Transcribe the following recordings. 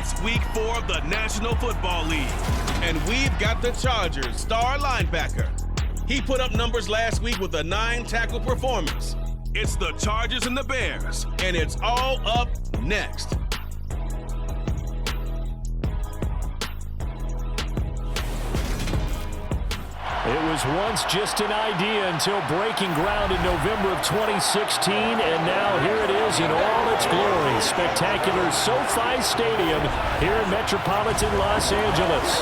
It's week 4 of the National Football League, and we've got the Chargers' star linebacker. He put up numbers last week with a 9-tackle performance. It's the Chargers and the Bears, and it's all up next. It was once just an idea until breaking ground in November of 2016, and now here it is in all its glory. Spectacular SoFi Stadium here in metropolitan Los Angeles.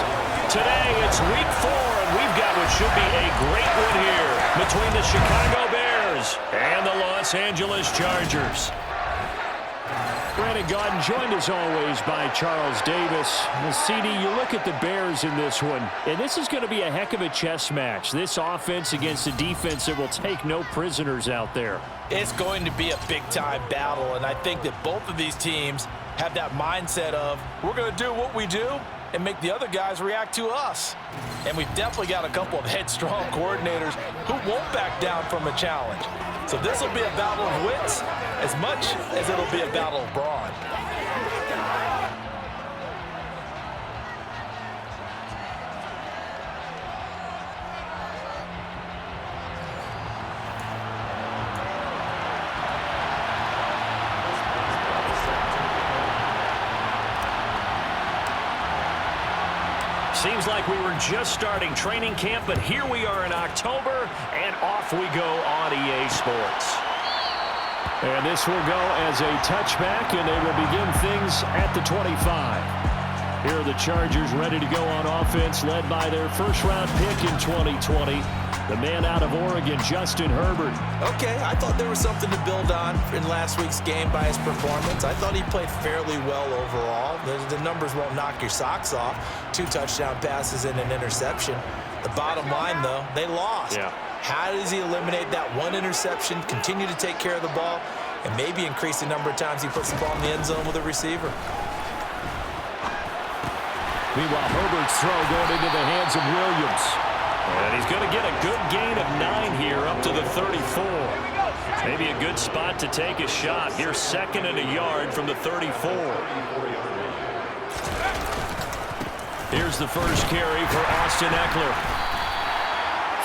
Today it's week 4, and we've got what should be a great one here between the Chicago Bears and the Los Angeles Chargers. Brandon Gaudin joined as always by Charles Davis. Well, CD, you look at the Bears in this one, and this is going to be a heck of a chess match. This offense against a defense that will take no prisoners out there. It's going to be a big-time battle, and I think that both of these teams have that mindset of we're going to do what we do and make the other guys react to us. And we've definitely got a couple of headstrong coordinators who won't back down from a challenge. So this will be a battle of wits as much as it'll be a battle of brawn. Seems like we were just starting training camp, but here we are in October, and off we go on EA Sports. And this will go as a touchback, and they will begin things at the 25. Here are the Chargers ready to go on offense, led by their first-round pick in 2020, the man out of Oregon, Justin Herbert. Okay, I thought there was something to build on in last week's game by his performance. I thought he played fairly well overall. The numbers won't knock your socks off. 2 touchdown passes and an interception. The bottom line, though, they lost. Yeah. How does he eliminate that one interception, continue to take care of the ball, and maybe increase the number of times he puts the ball in the end zone with a receiver? Meanwhile, Herbert's throw going into the hands of Williams. And he's going to get a good gain of 9 here up to the 34. Maybe a good spot to take a shot. Here, 2nd and a yard from the 34. Here's the first carry for Austin Eckler.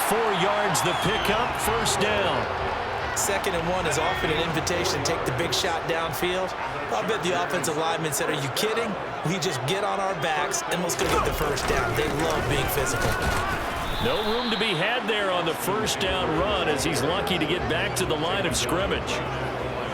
4 yards the pickup, first down. 2nd and 1 is often an invitation to take the big shot downfield. I bet the offensive lineman said, are you kidding? We just get on our backs and let's go get the first down. They love being physical. No room to be had there on the first down run as he's lucky to get back to the line of scrimmage.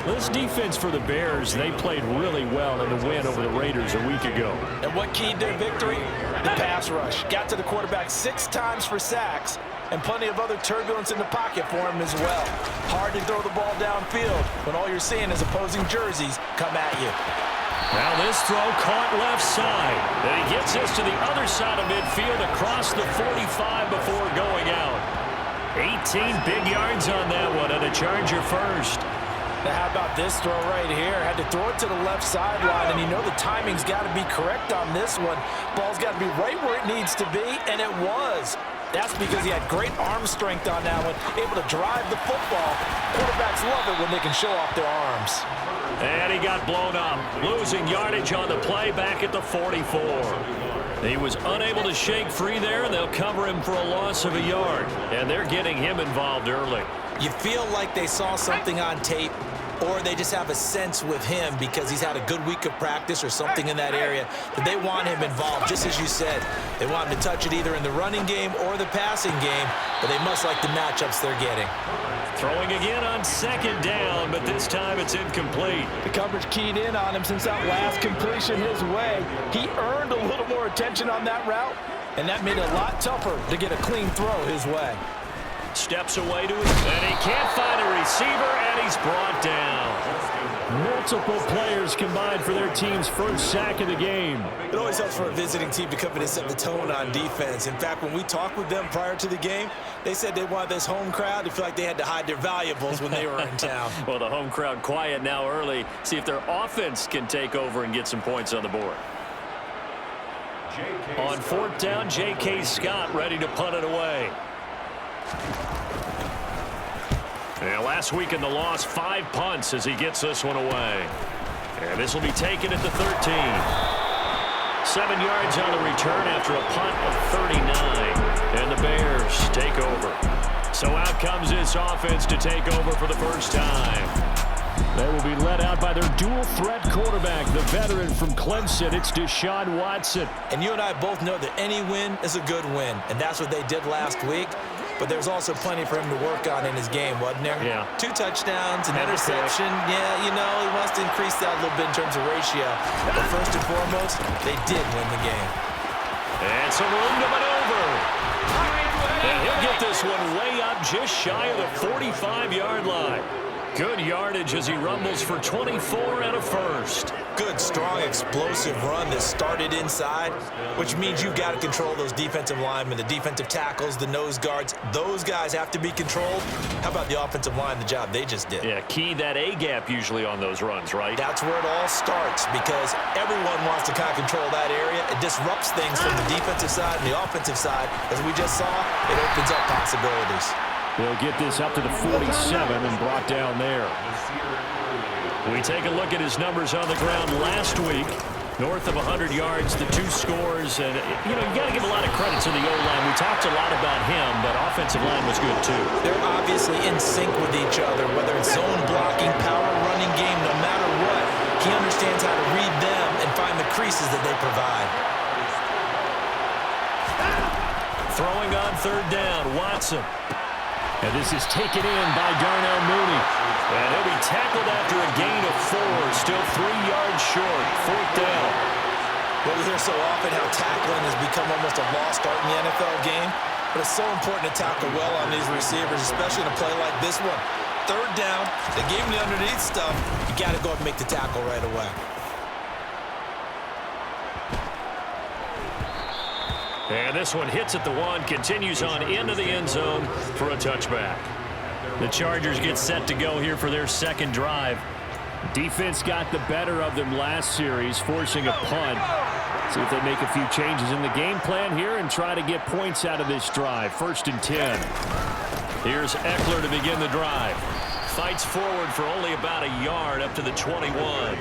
This defense for the Bears, they played really well in the win over the Raiders a week ago. And what keyed their victory? The pass rush. Got to the quarterback 6 times for sacks and plenty of other turbulence in the pocket for him as well. Hard to throw the ball downfield when all you're seeing is opposing jerseys come at you. Now this throw caught left side. And he gets this to the other side of midfield across the 45 before going out. 18 big yards on that one, and a Charger first. Now how about this throw right here? Had to throw it to the left sideline, and you know the timing's got to be correct on this one. Ball's got to be right where it needs to be, and it was. That's because he had great arm strength on that one, able to drive the football. Quarterbacks love it when they can show off their arms. And he got blown up, losing yardage on the play back at the 44. He was unable to shake free there, and they'll cover him for a loss of a yard. And they're getting him involved early. You feel like they saw something on tape, or they just have a sense with him because he's had a good week of practice or something in that area that they want him involved, just as you said. They want him to touch it either in the running game or the passing game, but they must like the matchups they're getting. Throwing again on 2nd down, but this time it's incomplete. The coverage keyed in on him since that last completion his way. He earned a little more attention on that route, and that made it a lot tougher to get a clean throw his way. Steps away to his, and he can't find a receiver, and he's brought down. Multiple players combined for their team's first sack of the game. It always helps for a visiting team to come in and set the tone on defense. In fact, when we talked with them prior to the game, they said they wanted this home crowd to feel like they had to hide their valuables when they were in town. Well, the home crowd quiet now early. See if their offense can take over and get some points on the board. On 4th down, J.K. Scott ready to punt it away. And last week in the loss, 5 punts as he gets this one away. And this will be taken at the 13. 7 yards on the return after a punt of 39. And the Bears take over. So out comes this offense to take over for the first time. They will be led out by their dual-threat quarterback, the veteran from Clemson. It's Deshaun Watson. And you and I both know that any win is a good win, and that's what they did last week. But there's also plenty for him to work on in his game, wasn't there? Yeah. 2 touchdowns, an interception. Yeah, you know, he wants to increase that a little bit in terms of ratio. But first and foremost, they did win the game. And some room to maneuver. And he'll get this one way up just shy of the 45-yard line. Good yardage as he rumbles for 24 and a first. Good, strong, explosive run that started inside, which means you've got to control those defensive linemen, the defensive tackles, the nose guards. Those guys have to be controlled. How about the offensive line, the job they just did? Yeah, key that A-gap usually on those runs, right? That's where it all starts because everyone wants to kind of control that area. It disrupts things from the defensive side and the offensive side. As we just saw, it opens up possibilities. They'll get this up to the 47 and brought down there. We take a look at his numbers on the ground last week. North of 100 yards, the 2 scores. And, you know, you got to give a lot of credit to the O-line. We talked a lot about him, but offensive line was good, too. They're obviously in sync with each other, whether it's zone blocking, power running game, no matter what. He understands how to read them and find the creases that they provide. Throwing on 3rd down, Watson. And this is taken in by Darnell Mooney. And he'll be tackled after a gain of 4. Still 3 yards short. 4th down. Well, we hear so often how tackling has become almost a lost art in the NFL game. But it's so important to tackle well on these receivers, especially in a play like this one. 3rd down, they gave him the underneath stuff. You got to go and make the tackle right away. And this one hits at the 1, continues on into the end zone for a touchback. The Chargers get set to go here for their 2nd drive. Defense got the better of them last series, forcing a punt. See if they make a few changes in the game plan here and try to get points out of this drive. 1st and 10. Here's Eckler to begin the drive. Fights forward for only about a yard up to the 21.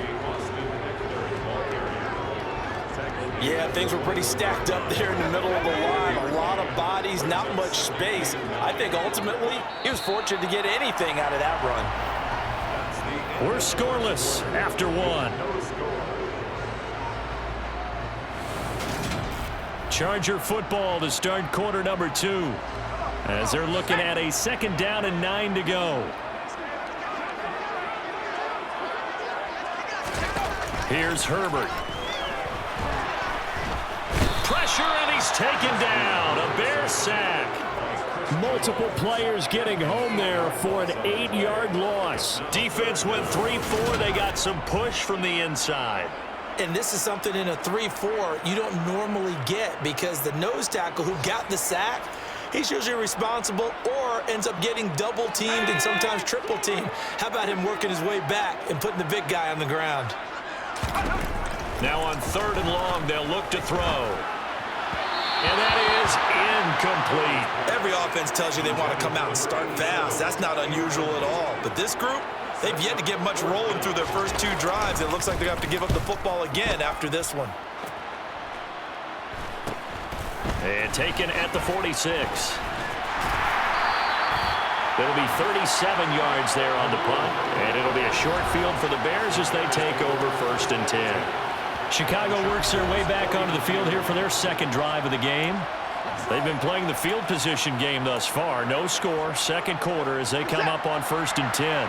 Yeah, things were pretty stacked up there in the middle of the line. A lot of bodies, not much space. I think ultimately he was fortunate to get anything out of that run. We're scoreless after 1. Charger football to start quarter number 2. As they're looking at a 2nd down and 9 to go. Here's Herbert. Pressure, and he's taken down. A Bear sack. Multiple players getting home there for an 8-yard loss. Defense went 3-4. They got some push from the inside. And this is something in a 3-4 you don't normally get because the nose tackle who got the sack, he's usually responsible or ends up getting double-teamed and sometimes triple-teamed. How about him working his way back and putting the big guy on the ground? Now on 3rd and long, they'll look to throw. And that is incomplete. Every offense tells you they want to come out and start fast. That's not unusual at all. But this group, they've yet to get much rolling through their first 2 drives. It looks like they're going to have to give up the football again after this one. And taken at the 46. It'll be 37 yards there on the punt. And it'll be a short field for the Bears as they take over 1st and 10. Chicago works their way back onto the field here for their 2nd drive of the game. They've been playing the field position game thus far. No score, 2nd quarter as they come up on 1st and 10.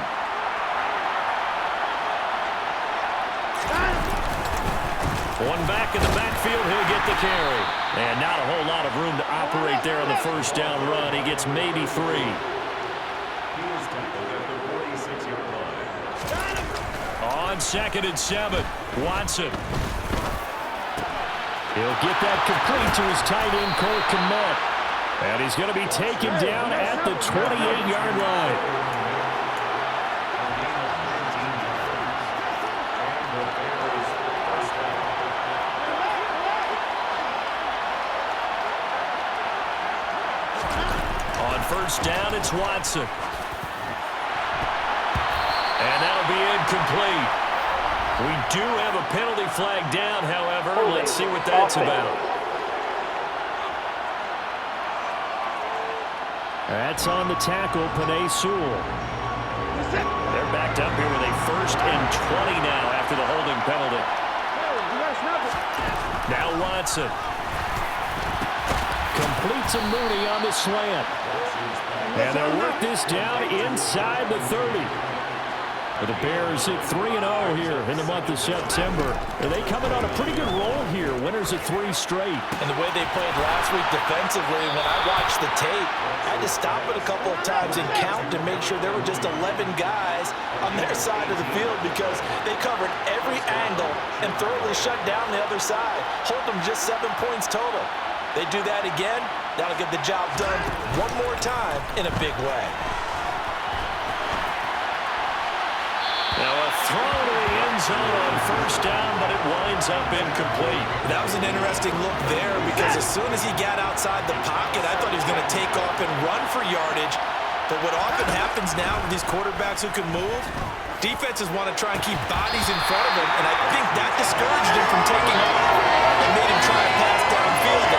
One back in the backfield, he'll get the carry. And not a whole lot of room to operate there on the 1st down run. He gets maybe 3. On 2nd and 7, Watson. He'll get that complete to his tight end, Cole Kmet. And he's going to be taken down at the 28-yard line. On 1st down, it's Watson. And that'll be incomplete. We do have a penalty flag down, however. Let's see what that's about. That's on the tackle, Panay Sewell. They're backed up here with a 1st and 20 now after the holding penalty. Now Watson. Completes a Mooney on the slant. And they'll work this down inside the 30. But the Bears hit 3-0 here in the month of September. And they coming on a pretty good roll here. Winners of 3 straight. And the way they played last week defensively, when I watched the tape, I had to stop it a couple of times and count to make sure there were just 11 guys on their side of the field because they covered every angle and thoroughly shut down the other side. Hold them just 7 points total. They do that again, that'll get the job done one more time in a big way. Now a throw to the end zone on 1st down, but it winds up incomplete. That was an interesting look there because as soon as he got outside the pocket, I thought he was going to take off and run for yardage. But what often happens now with these quarterbacks who can move, defenses want to try and keep bodies in front of him, and I think that discouraged him from taking off and made him try to pass downfield.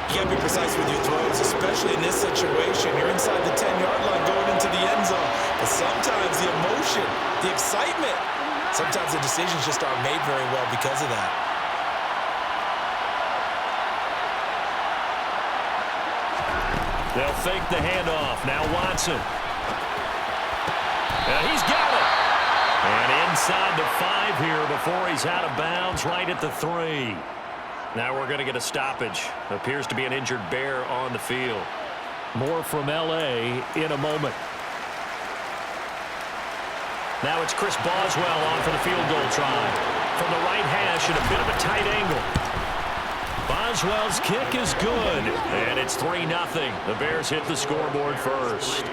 You got to be precise with your throws, especially in this situation. You're inside the 10-yard line going into the end zone. But sometimes the emotion, the excitement, sometimes the decisions just aren't made very well because of that. They'll fake the handoff. Now Watson. And he's got it. And inside the 5 here before he's out of bounds right at the 3. Now we're going to get a stoppage. Appears to be an injured Bear on the field. More from L.A. in a moment. Now it's Chris Boswell on for the field goal try. From the right hash at a bit of a tight angle. Boswell's kick is good. And it's 3-0. The Bears hit the scoreboard first.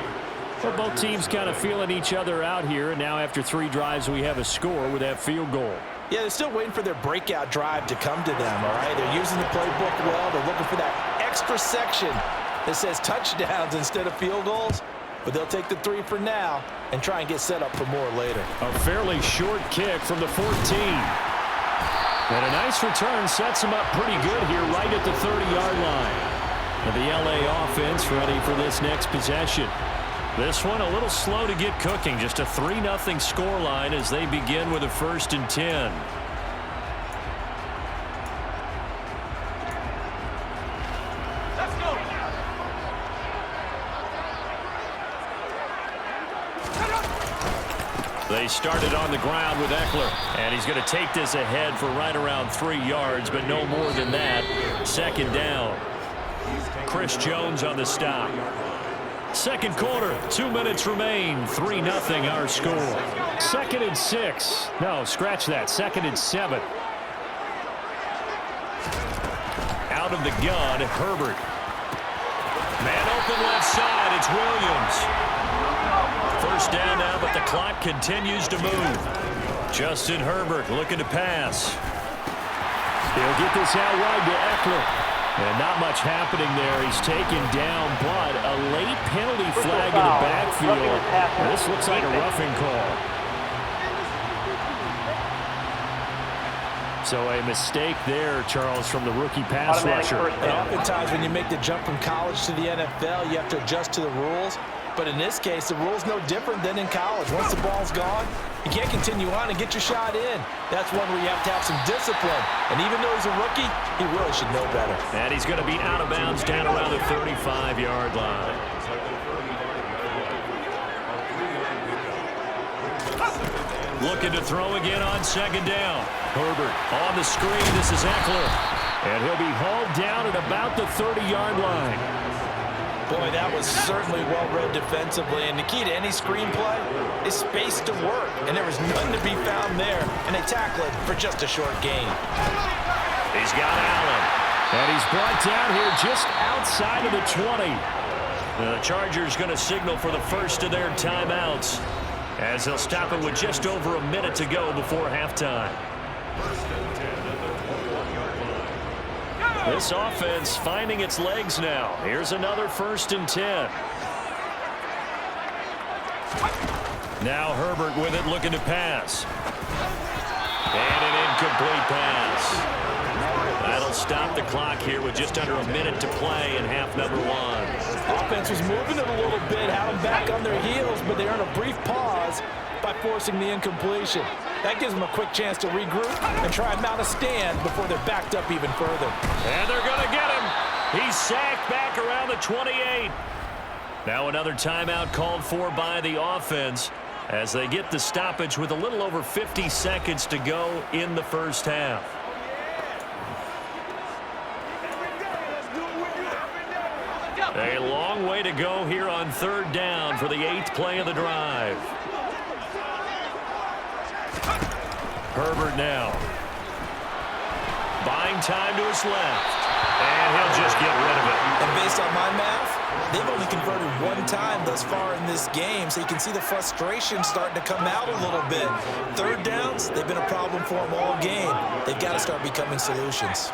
Well, both teams kind of feeling each other out here. And now after 3 drives, we have a score with that field goal. Yeah, they're still waiting for their breakout drive to come to them, all right? They're using the playbook well. They're looking for that extra section that says touchdowns instead of field goals. But they'll take the 3 for now and try and get set up for more later. A fairly short kick from the 14. And a nice return sets them up pretty good here right at the 30-yard line. And the L.A. offense ready for this next possession. This one a little slow to get cooking. Just a 3-0 scoreline as they begin with a 1st and 10. Let's go. They started on the ground with Eckler. And he's going to take this ahead for right around 3 yards, but no more than that. 2nd down. Chris Jones on the stop. 2nd quarter, 2 minutes remain. 3-0 our score. 2nd and 6. No, scratch that. 2nd and 7. Out of the gun, Herbert. Man open left side. It's Williams. 1st down now, but the clock continues to move. Justin Herbert looking to pass. He'll get this out wide to Eckler. And not much happening there. He's taken down, but a late penalty flag in the backfield. This looks like a roughing call. So a mistake there, Charles, from the rookie pass rusher. And oftentimes when you make the jump from college to the NFL, you have to adjust to the rules. But in this case, the rule's no different than in college. Once the ball's gone, you can't continue on and get your shot in. That's one where you have to have some discipline. And even though he's a rookie, he really should know better. And he's going to be out of bounds down around the 35-yard line. Looking to throw again on 2nd down. Herbert on the screen. This is Eckler. And he'll be hauled down at about the 30-yard line. Boy, that was certainly well-read defensively, and the key to any screenplay is space to work, and there was none to be found there, and they tackle it for just a short gain. He's got Allen, and he's brought down here just outside of the 20. The Chargers going to signal for the first of their timeouts as they'll stop it with just over a minute to go before halftime. This offense finding its legs now. Here's another 1st and 10. Now Herbert with it, looking to pass. And an incomplete pass. That'll stop the clock here with just under a minute to play in half number one. Offense was moving it a little bit, had them back on their heels, but they earned a brief pause by forcing the incompletion. That gives them a quick chance to regroup and try and mount a stand before they're backed up even further. And they're going to get him. He's sacked back around the 28. Now another timeout called for by the offense as they get the stoppage with a little over 50 seconds to go in the first half. A long way to go here on third down for the 8th play of the drive. Herbert now. Buying time to his left. And he'll just get rid of it. And based on my math, they've only converted one time thus far in this game, so you can see the frustration starting to come out a little bit. Third downs, they've been a problem for them all game. They've got to start becoming solutions.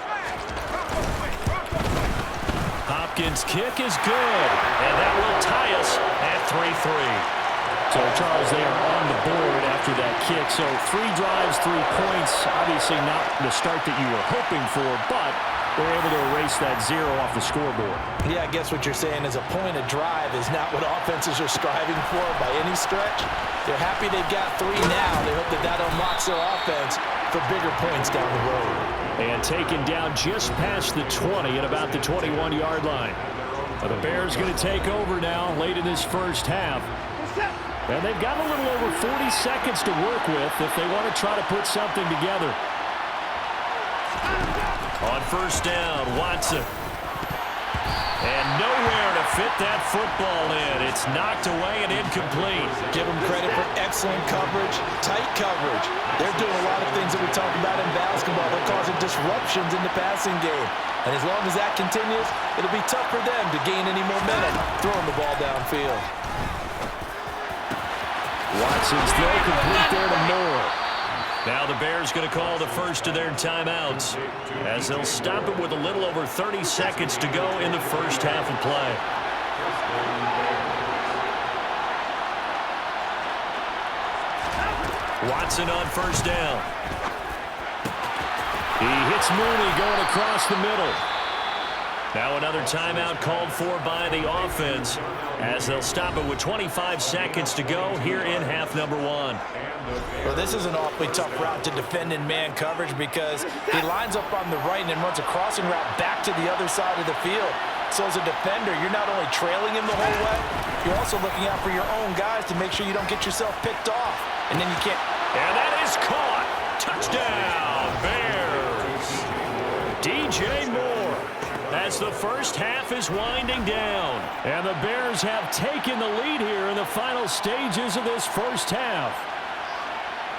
Hopkins' kick is good, and that will tie us at 3-3. So, Charles, they are on the board after that kick. So, 3 drives, 3 points. Obviously not the start that you were hoping for, but they're able to erase that 0 off the scoreboard. Yeah, I guess what you're saying is a point of drive is not what offenses are striving for by any stretch. They're happy they've got 3 now. They hope that that unlocks their offense for bigger points down the road. And taken down just past the 20 at about the 21-yard line. The Bears going to take over now late in this first half. And they've got a little over 40 seconds to work with if they want to try to put something together. On first down, Watson. And nowhere to fit that football in. It's knocked away and incomplete. Give them credit for excellent coverage, tight coverage. They're doing a lot of things that we talk about in basketball. They're causing disruptions in the passing game. And as long as that continues, it'll be tough for them to gain any momentum throwing the ball downfield. Watson's throw complete there to Moore. Now the Bears going to call the first of their timeouts as they'll stop it with a little over 30 seconds to go in the first half of play. Watson on first down. He hits Mooney going across the middle. Now another timeout called for by the offense as they'll stop it with 25 seconds to go here in half number one. Well, this is an awfully tough route to defend in man coverage because he lines up on the right and then runs a crossing route back to the other side of the field. So as a defender, you're not only trailing him the whole way, you're also looking out for your own guys to make sure you don't get yourself picked off. And then you can't. And that is caught. Touchdown, Bears. DJ Moore. As the first half is winding down. And the Bears have taken the lead here in the final stages of this first half.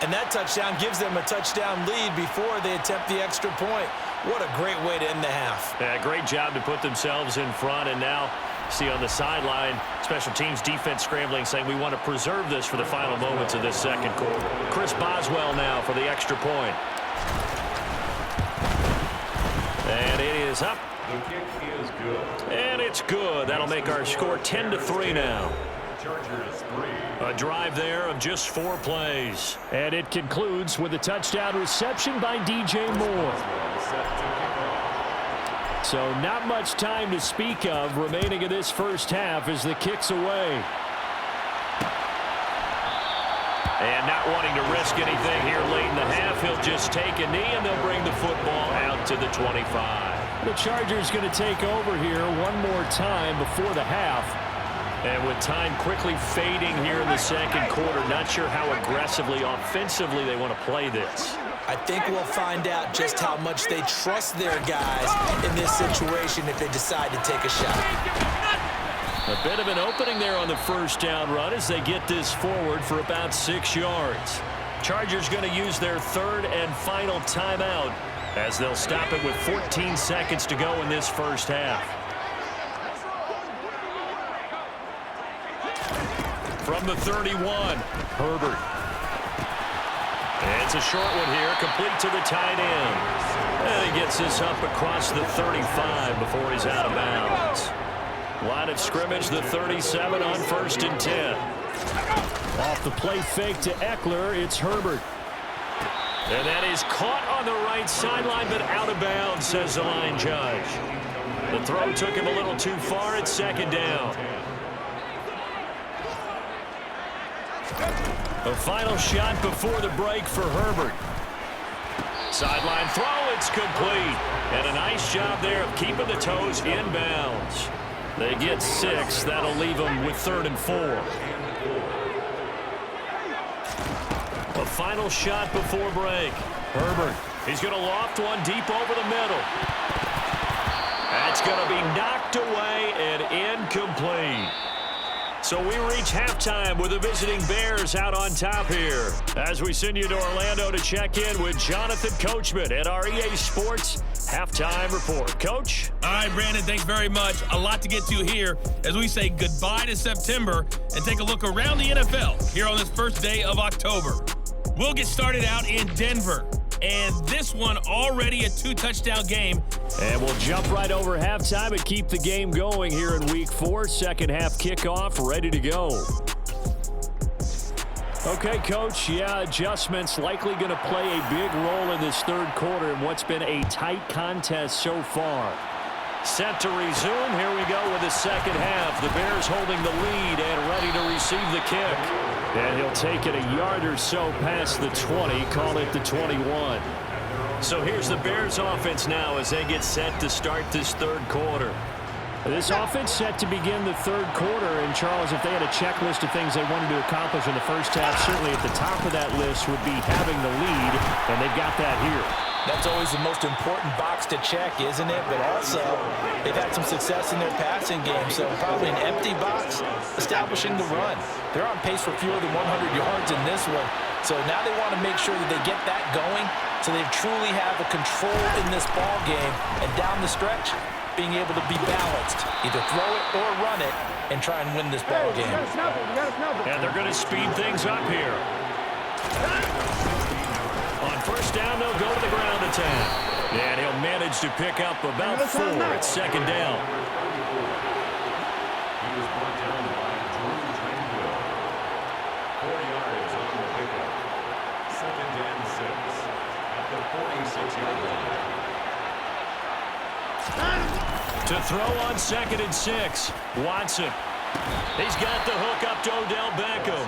And that touchdown gives them a touchdown lead before they attempt the extra point. What a great way to end the half. Yeah, great job to put themselves in front. And now, see on the sideline, special teams defense scrambling, saying we want to preserve this for the final moments of this second quarter. Chris Boswell now for the extra point. And it is up. The kick is good. And it's good. That'll make our score 10-3 now. Chargers 3. A drive there of just 4 plays. And it concludes with a touchdown reception by DJ Moore. So not much time to speak of remaining in this first half as the kick's away. And not wanting to risk anything here late in the half, he'll just take a knee and they'll bring the football out to the 25. The Chargers going to take over here one more time before the half. And with time quickly fading here in the second quarter, not sure how aggressively, offensively they want to play this. I think we'll find out just how much they trust their guys in this situation if they decide to take a shot. A bit of an opening there on the first down run as they get this forward for about 6 yards. Chargers going to use their third and final timeout as they'll stop it with 14 seconds to go in this first half. From the 31, Herbert. And it's a short one here, complete to the tight end. And he gets this up across the 35 before he's out of bounds. Line of scrimmage, the 37 on 1st and 10. Off the play fake to Eckler, it's Herbert. And that is caught on the right sideline, but out of bounds, says the line judge. The throw took him a little too far at second down. The final shot before the break for Herbert. Sideline throw, it's complete. And a nice job there of keeping the toes in bounds. They get 6. That'll leave them with 3rd and 4. A final shot before break. Herbert, he's going to loft one deep over the middle. That's going to be knocked away and incomplete. So we reach halftime with the visiting Bears out on top here. As we send you to Orlando to check in with Jonathan Coachman at our EA Sports Halftime Report. Coach? All right, Brandon, thanks very much. A lot to get to here as we say goodbye to September and take a look around the NFL here on this first day of October. We'll get started out in Denver. And this one already a 2-touchdown game. And we'll jump right over halftime and keep the game going here in Week 4. Second half kickoff, ready to go. Okay, Coach, adjustments likely going to play a big role in this third quarter in what's been a tight contest so far. Set to resume. Here we go with the second half. The Bears holding the lead and ready to receive the kick. And he'll take it a yard or so past the 20, call it the 21. So here's the Bears offense now as they get set to start this third quarter. This offense set to begin the third quarter. And, Charles, if they had a checklist of things they wanted to accomplish in the first half, certainly at the top of that list would be having the lead, and they've got that here. That's always the most important box to check, isn't it? But also, they've had some success in their passing game, so probably an empty box, establishing the run. They're on pace for fewer than 100 yards in this one, so now they want to make sure that they get that going so they truly have a control in this ball game, and down the stretch, being able to be balanced, either throw it or run it, and try and win this ball game. And they're going to speed things up here. On first down, they'll go to the ground attack. And he'll manage to pick up about 4 at second down. He was brought down by Drew Tranquil. 4 yards on the pickup. 2nd and 6 at the 46-yard line. To throw on 2nd and 6, Watson. He's got the hook up to Odell Beckham.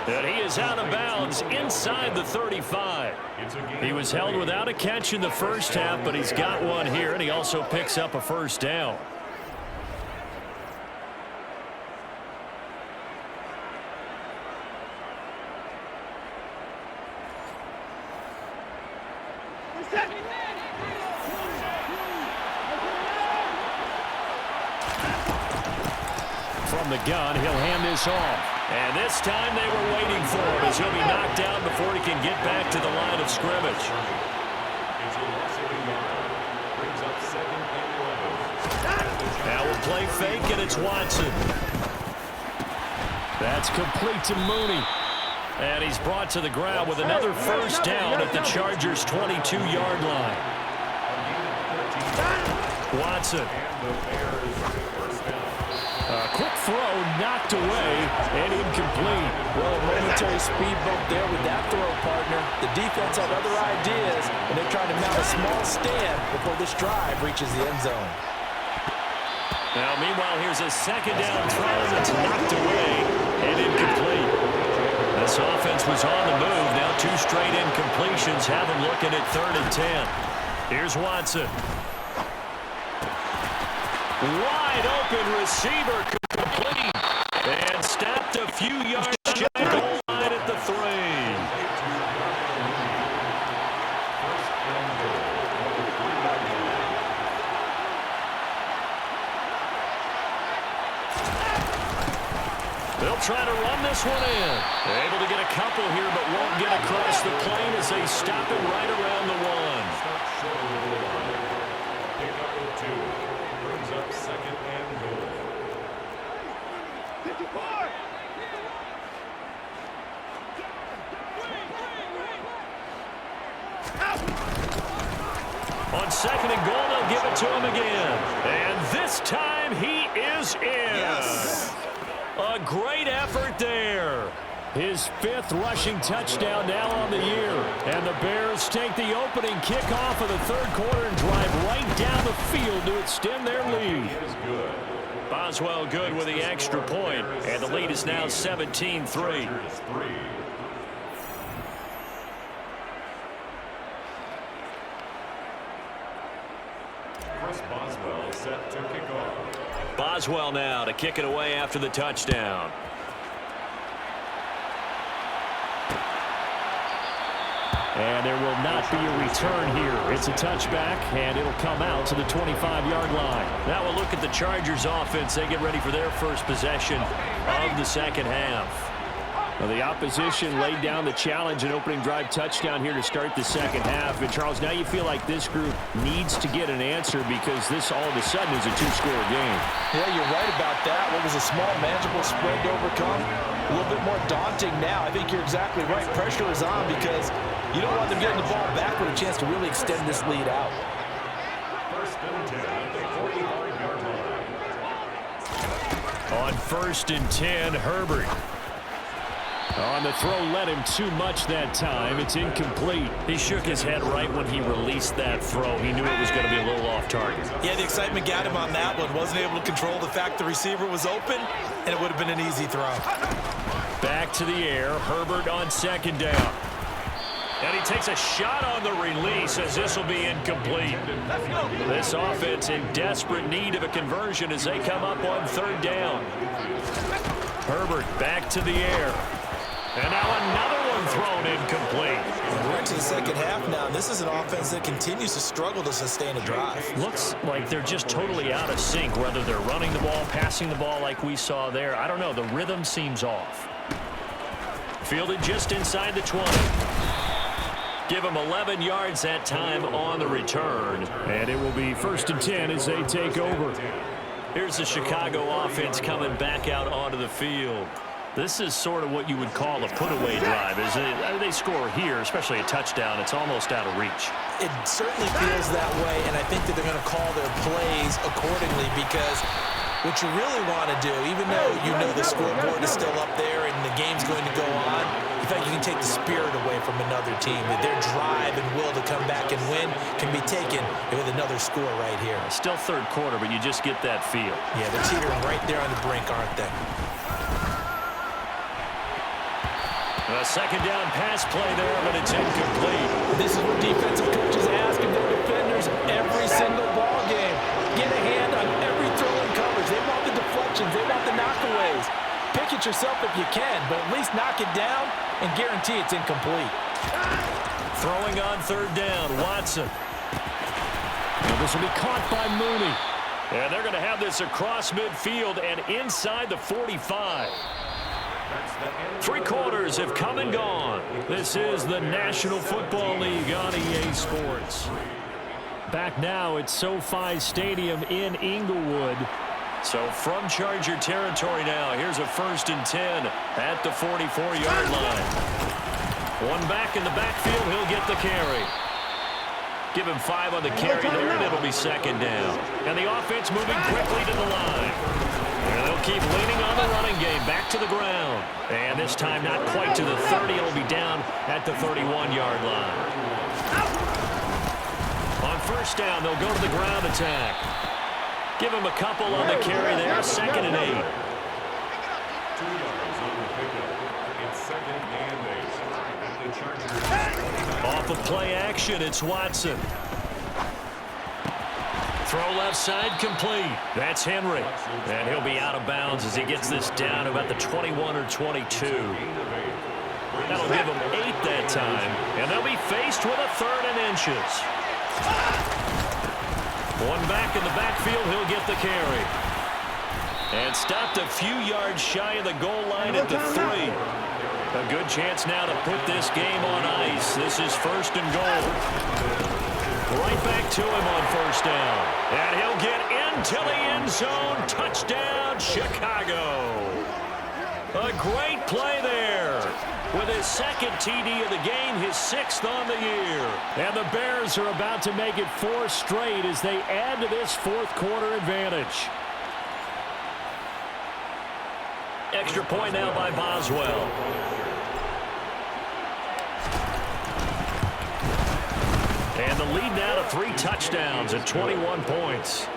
And he is out of bounds inside the 35. He was held without a catch in the first half, but he's got one here, and he also picks up a first down. From the gun, he'll hand this off. And this time they were waiting for him as he'll be knocked down before he can get back to the line of scrimmage. It's a loss of a yard. Brings up 2nd and 11. Now we'll play fake, and it's Watson. That's complete to Mooney. And he's brought to the ground with another first down at the Chargers' 22-yard line. Watson. A quick throw knocked away and incomplete. Well, a momentary speed bump there with that throw, partner. The defense had other ideas, and they're trying to mount a small stand before this drive reaches the end zone. Now, meanwhile, here's a second down throw that's knocked away and incomplete. This offense was on the move. Now 2 straight incompletions have them looking at 3rd and 10. Here's Watson. Wide open receiver complete. And stopped a few yards shy of the goal line at the 3. They'll try to run this one in. They're able to get a couple here, but won't get across the plane as they stop it right around the 1. Pick up of 2. Brings up 2nd and goal. On 2nd and goal, they'll give it to him again. And this time he is in. Yes. A great effort there. His 5th rushing touchdown now on the year. And the Bears take the opening kickoff of the 3rd quarter and drive right down the field to extend their lead. Boswell good with the extra point, and the lead is now 17-3. Boswell set to kick off. Boswell now to kick it away after the touchdown. And there will not be a return here. It's a touchback, and it'll come out to the 25-yard line. Now we'll look at the Chargers offense. They get ready for their first possession of the second half. Well, the opposition laid down the challenge, an opening drive touchdown here to start the second half. And, Charles, now you feel like this group needs to get an answer because this all of a sudden is a 2-score game. Yeah, you're right about that. What was a small, manageable spread to overcome, a little bit more daunting now. I think you're exactly right. Pressure is on because you don't want them getting the ball back with a chance to really extend this lead out. First and 10 at the 45-yard line. On 1st and 10, Herbert. On the throw, led him too much that time. It's incomplete. He shook his head right when he released that throw. He knew it was going to be a little off target. Yeah, the excitement got him on that one. Wasn't able to control the fact the receiver was open, and it would have been an easy throw. Back to the air. Herbert on 2nd down. And he takes a shot on the release as this will be incomplete. This offense in desperate need of a conversion as they come up on 3rd down. Herbert back to the air. And now another one thrown incomplete. We're into the second half now. This is an offense that continues to struggle to sustain a drive. Looks like they're just totally out of sync, whether they're running the ball, passing the ball like we saw there. I don't know. The rhythm seems off. Fielded just inside the 20. Give him 11 yards that time on the return. And it will be 1st and 10 as they take over. Here's the Chicago offense coming back out onto the field. This is sort of what you would call a put-away drive. They score here, especially a touchdown. It's almost out of reach. It certainly feels that way, and I think that they're going to call their plays accordingly because what you really want to do, even though you know the scoreboard is still up there and the game's going to go on, in fact, you can take the spirit away from another team. That their drive and will to come back and win can be taken with another score right here. Still 3rd quarter, but you just get that feel. Yeah, they're teetering right there on the brink, aren't they? A 2nd down pass play there, but it's incomplete. This is what defensive coaches ask of their defenders every single ball game. Get a hand on every throw in coverage. They want the deflections. They want the knockaways. Pick it yourself if you can, but at least knock it down and guarantee it's incomplete. Throwing on 3rd down, Watson. And this will be caught by Mooney. And they're going to have this across midfield and inside the 45. 3 quarters have come and gone. This is the National Football League on EA Sports. Back now at SoFi Stadium in Inglewood. So from Charger territory now, here's a 1st and 10 at the 44-yard line. One back in the backfield, he'll get the carry. Give him 5 on the carry there, and it'll be 2nd down. And the offense moving quickly to the line. And they'll keep leaning on the running game, back to the ground. And this time not quite to the 30. It'll be down at the 31-yard line. On 1st down, they'll go to the ground attack. Give him a couple on the carry there, 2nd and 8. 2 yards on the pickup. It's 2nd and 8 at the Chargers. Off of play action, it's Watson. Throw left side complete. That's Henry. And he'll be out of bounds as he gets this down about the 21 or 22. That'll give them 8 that time. And they'll be faced with a 3rd and inches. One back in the backfield, he'll get the carry. And stopped a few yards shy of the goal line at the 3. A good chance now to put this game on ice. This is 1st and goal. Right back to him on 1st down. And he'll get into the end zone. Touchdown, Chicago. A great play there. With his 2nd TD of the game, his 6th on the year. And the Bears are about to make it 4 straight as they add to this 4th quarter advantage. Extra point now by Boswell. And the lead now to 3 touchdowns at 21 points.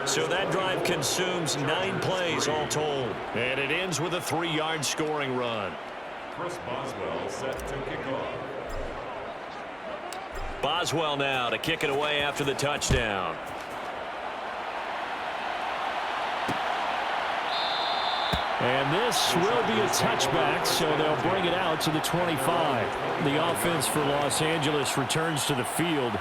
So that drive consumes 9 plays all told. And it ends with a 3-yard scoring run. Chris Boswell set to kick off. Boswell now to kick it away after the touchdown. And this will be a touchback, so they'll bring it out to the 25. The offense for Los Angeles returns to the field.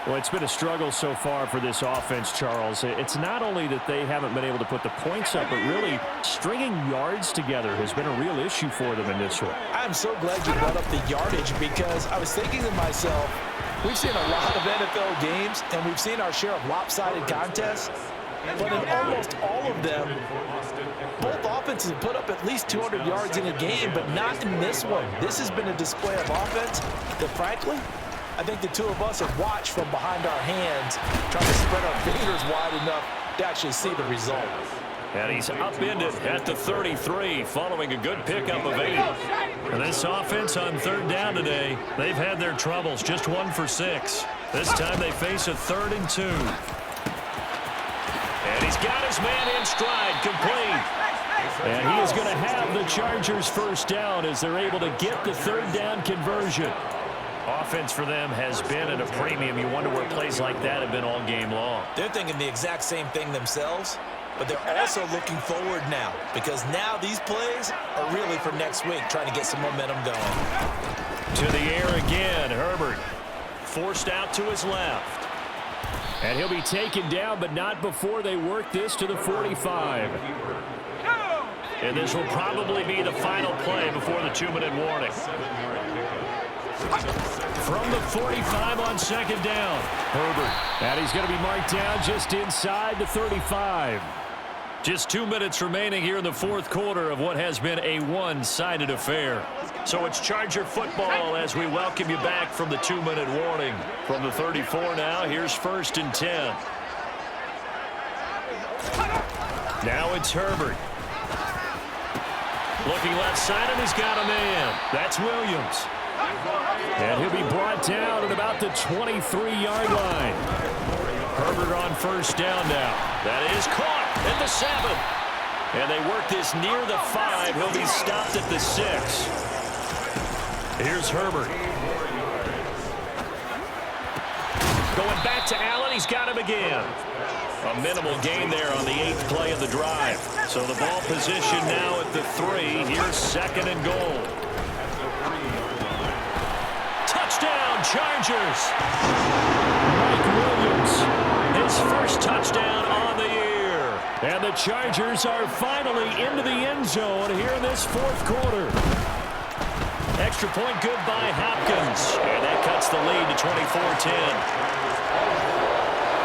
Well, it's been a struggle so far for this offense, Charles. It's not only that they haven't been able to put the points up, but really stringing yards together has been a real issue for them in this one. I'm so glad you brought up the yardage, because I was thinking to myself, we've seen a lot of NFL games, and we've seen our share of lopsided contests. But in almost all of them, both offenses put up at least 200 yards in a game, but not in this one. This has been a display of offense that, frankly, I think the two of us have watched from behind our hands, trying to spread our fingers wide enough to actually see the result. And he's upended at the 33 following a good pickup of 8. And this offense on 3rd down today, they've had their troubles, just 1 for 6. This time they face a 3rd and 2. And he's got his man in stride, complete. And he is going to have the Chargers first down as they're able to get the 3rd down conversion. Offense for them has been at a premium. You wonder where plays like that have been all game long. They're thinking the exact same thing themselves, but they're also looking forward now, because now these plays are really for next week, trying to get some momentum going. To the air again, Herbert forced out to his left. And he'll be taken down, but not before they work this to the 45. And this will probably be the final play before the 2-minute warning. From the 45 on 2nd down, Herbert. And he's going to be marked down just inside the 35. Just 2 minutes remaining here in the 4th quarter of what has been a one-sided affair. So it's Charger football as we welcome you back from the 2-minute warning. From the 34 now, here's 1st and 10. Now it's Herbert. Looking left side, and he's got a man. That's Williams. And he'll be brought down at about the 23-yard line. Herbert on 1st down now. That is caught at the 7. And they work this near the 5. He'll be stopped at the 6. Here's Herbert. Going back to Allen. He's got him again. A minimal gain there on the 8th play of the drive. So the ball position now at the 3. Here's 2nd and goal. Touchdown, Chargers. Mike Williams, his first touchdown on the year. And the Chargers are finally into the end zone here in this 4th quarter. Extra point good by Hopkins. And that cuts the lead to 24-10.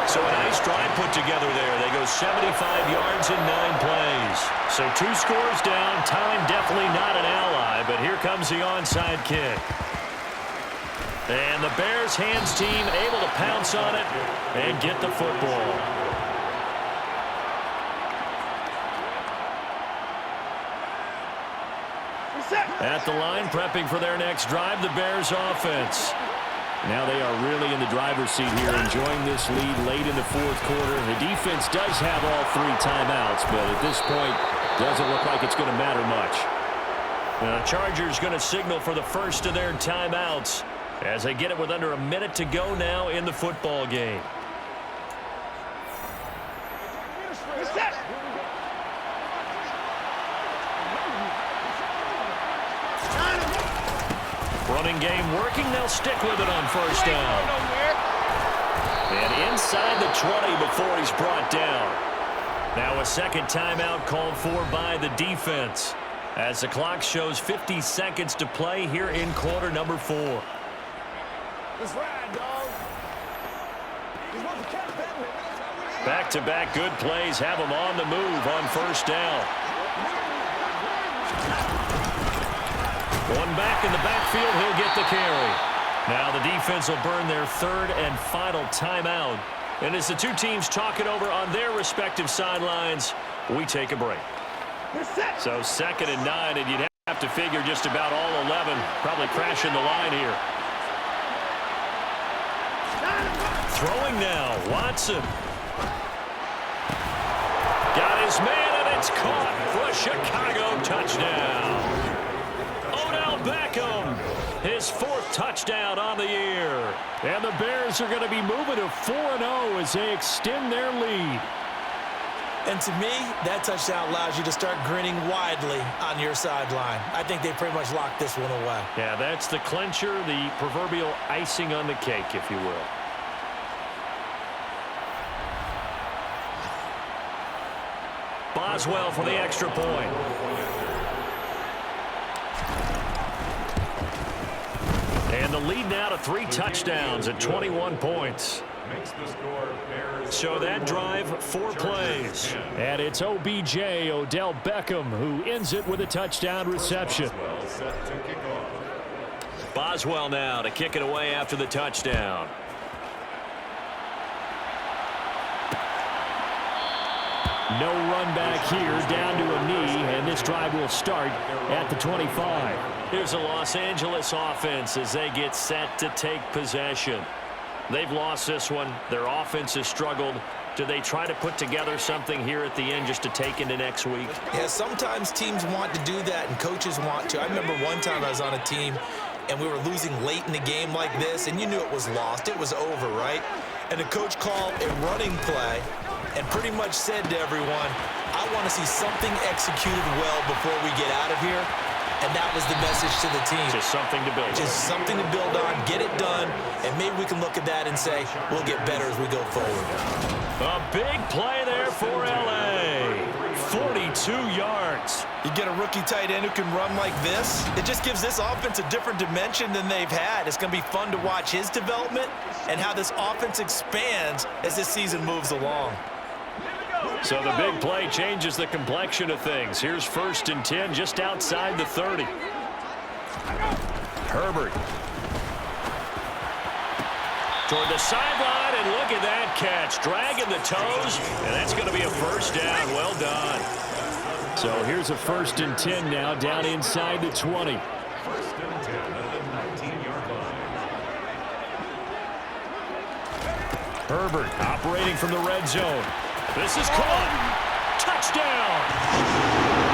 So a nice drive put together there. They go 75 yards in 9 plays. So 2 scores down. Time definitely not an ally, but here comes the onside kick. And the Bears hands team able to pounce on it and get the football. At the line, prepping for their next drive, the Bears offense. Now they are really in the driver's seat here, enjoying this lead late in the 4th quarter. The defense does have all 3 timeouts, but at this point, doesn't look like it's going to matter much. The Chargers going to signal for the first of their timeouts as they get it with under a minute to go now in the football game. Running game working. They'll stick with it on 1st down. And inside the 20 before he's brought down. Now a 2nd timeout called for by the defense as the clock shows 50 seconds to play here in quarter number 4. Back-to-back good plays have them on the move on 1st down. One back in the backfield, he'll get the carry. Now the defense will burn their 3rd and final timeout. And as the two teams talk it over on their respective sidelines, we take a break. So 2nd and 9, and you'd have to figure just about all 11 probably crashing the line here. Throwing now, Watson. Got his man, and it's caught for a Chicago touchdown. Odell Beckham, his 4th touchdown on the year. And the Bears are going to be moving to 4-0 as they extend their lead. And to me, that touchdown allows you to start grinning widely on your sideline. I think they pretty much locked this one away. Yeah, that's the clincher, the proverbial icing on the cake, if you will. Boswell for the extra point. And the lead now to 3 touchdowns at 21 points. Makes the score Bears. So that drive, 4 plays. And it's OBJ, Odell Beckham, who ends it with a touchdown reception. Boswell set to kick off. Boswell now to kick it away after the touchdown. No run back here, down to a knee, and this drive will start at the 25. Here's the Los Angeles offense as they get set to take possession. They've lost this one. Their offense has struggled. Do they try to put together something here at the end just to take into next week? Yeah, sometimes teams want to do that and coaches want to. I remember one time I was on a team and we were losing late in the game like this, and you knew it was lost. It was over, right? And the coach called a running play and pretty much said to everyone, I want to see something executed well before we get out of here. And that was the message to the team. Just something to build on. Just something to build on, get it done, and maybe we can look at that and say, we'll get better as we go forward. A big play there for L.A. 42 yards. You get a rookie tight end who can run like this, it just gives this offense a different dimension than they've had. It's going to be fun to watch his development and how this offense expands as this season moves along. So the big play changes the complexion of things. Here's 1st and 10 just outside the 30. Herbert. Toward the sideline, and look at that catch. Dragging the toes, and that's going to be a 1st down. Well done. So here's a 1st and 10 now down inside the 20. 1st and 10 at the 19-yard line. Herbert operating from the red zone. This is caught. Touchdown.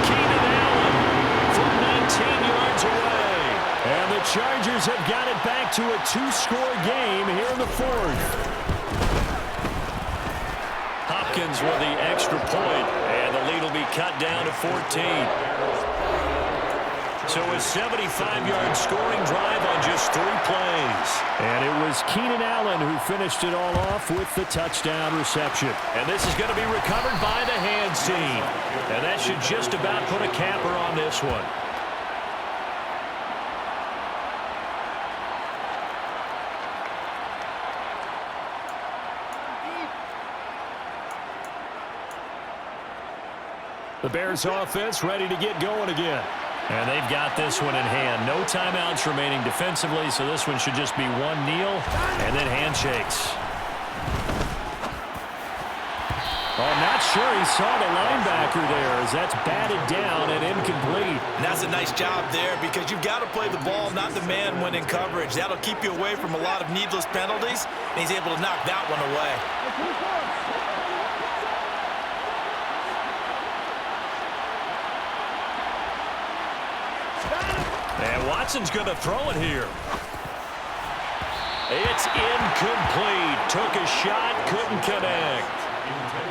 Keenan Allen from 19 yards away. And the Chargers have got it back to a 2-score game here in the 4th. Hopkins with the extra point, and the lead will be cut down to 14. So a 75-yard scoring drive on just 3 plays. And it was Keenan Allen who finished it all off with the touchdown reception. And this is going to be recovered by the hands team. And that should just about put a capper on this one. The Bears offense ready to get going again. And they've got this one in hand. No timeouts remaining defensively, so this one should just be one kneel and then handshakes. Oh, I'm not sure he saw the linebacker there as that's batted down and incomplete. And that's a nice job there because you've got to play the ball, not the man when in coverage. That'll keep you away from a lot of needless penalties, and he's able to knock that one away. And Watson's going to throw it here. It's incomplete. Took a shot, couldn't connect.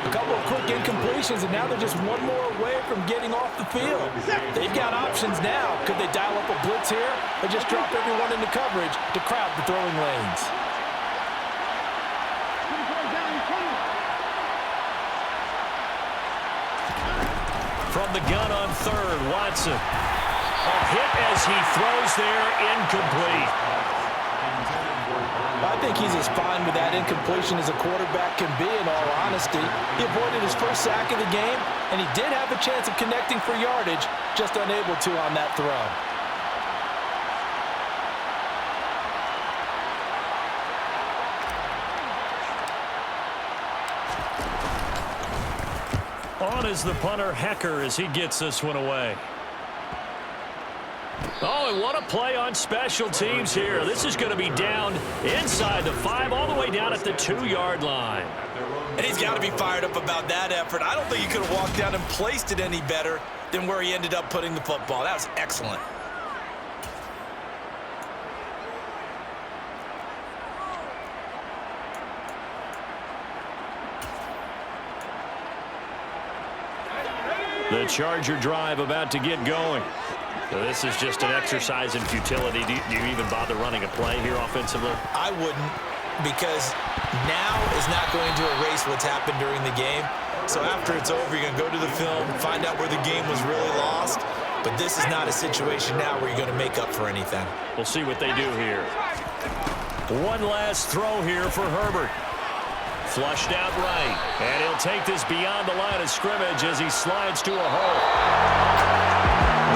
A couple of quick incompletions, and now they're just one more away from getting off the field. They've got options now. Could they dial up a blitz here or just drop everyone into coverage to crowd the throwing lanes? From the gun on 3rd, Watson. A hit as he throws there, incomplete. I think he's as fine with that incompletion as a quarterback can be, in all honesty. He avoided his first sack of the game, and he did have a chance of connecting for yardage, just unable to on that throw. On is the punter, Hecker, as he gets this one away. Oh, and what a play on special teams here. This is going to be down inside the 5, all the way down at the 2-yard line. And he's got to be fired up about that effort. I don't think he could have walked down and placed it any better than where he ended up putting the football. That was excellent. The Charger drive about to get going. So this is just an exercise in futility. Do you even bother running a play here offensively? I wouldn't, because now is not going to erase what's happened during the game. So after it's over, you're going to go to the film, find out where the game was really lost. But this is not a situation now where you're going to make up for anything. We'll see what they do here. One last throw here for Herbert. Flushed out right. And he'll take this beyond the line of scrimmage as he slides to a hole.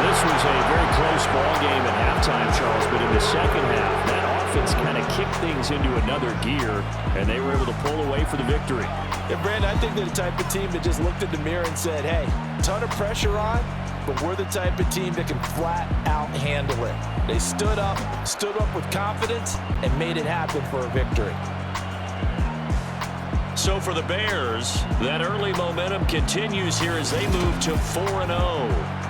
This was a very close ball game at halftime, Charles, but in the second half, that offense kind of kicked things into another gear, and they were able to pull away for the victory. Yeah, Brandon, I think they're the type of team that just looked in the mirror and said, hey, ton of pressure on, but we're the type of team that can flat out handle it. They stood up with confidence, and made it happen for a victory. So for the Bears, that early momentum continues here as they move to 4-0.